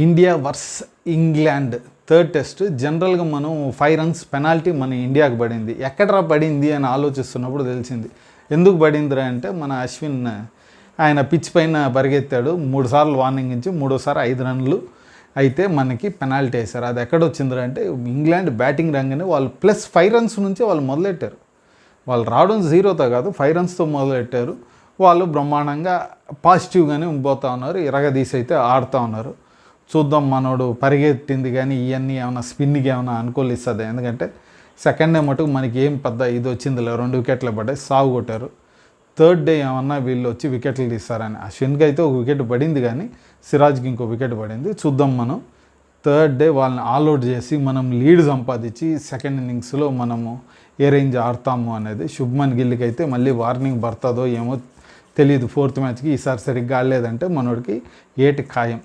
India versus England third test. జనరల్గా మనం 5 runs penalty మన ఇండియాకు పడింది. ఎక్కడరా పడింది అని ఆలోచిస్తున్నప్పుడు తెలిసింది. ఎందుకు పడిందిరా అంటే మన అశ్విన్ ఆయన పిచ్ పైన పరిగెత్తాడు, 3 సార్లు వార్నింగ్ ఇచ్చి 3సారి 5 రన్లు అయితే మనకి పెనాల్టీ వేశారు. అది ఎక్కడ వచ్చిందిరా అంటే ఇంగ్లాండ్ బ్యాటింగ్ రంగానే వాళ్ళు ప్లస్ 5 రన్స్ నుంచే వాళ్ళు మొదలెట్టారు. వాళ్ళు రావడం 0తో కాదు, 5 రన్స్తో మొదలెట్టారు. వాళ్ళు బ్రహ్మాండంగా పాజిటివ్గానే పోతూ ఉన్నారు, ఇరగదీసి అయితే ఆడుతూ ఉన్నారు. చూద్దాం మనోడు పరిగెత్తింది కానీ ఇవన్నీ ఏమైనా స్పిన్కి ఏమైనా అనుకూలిస్తుంది. ఎందుకంటే సెకండ్ డే మటుకు మనకి ఏం పెద్ద ఇది వచ్చిందిలే, 2 వికెట్లు పడ్డాయి, సాగు కొట్టారు. థర్డ్ డే ఏమన్నా వీళ్ళు వచ్చి వికెట్లు తీస్తారని. అశ్విన్కి అయితే ఒక వికెట్ పడింది కానీ సిరాజ్కి ఇంకో వికెట్ పడింది. చూద్దాం మనం థర్డ్ డే వాళ్ళని ఆల్అౌట్ చేసి మనం లీడ్ సంపాదించి సెకండ్ ఇన్నింగ్స్లో మనము ఏ రేంజ్ ఆడతాము అనేది. శుభ్మన్ గిల్కి అయితే మళ్ళీ వార్నింగ్ పడుతుందో ఏమో తెలియదు 4th మ్యాచ్కి. ఈసారి సరిగ్గా ఆడలేదంటే మనోడికి 8 ఖాయం.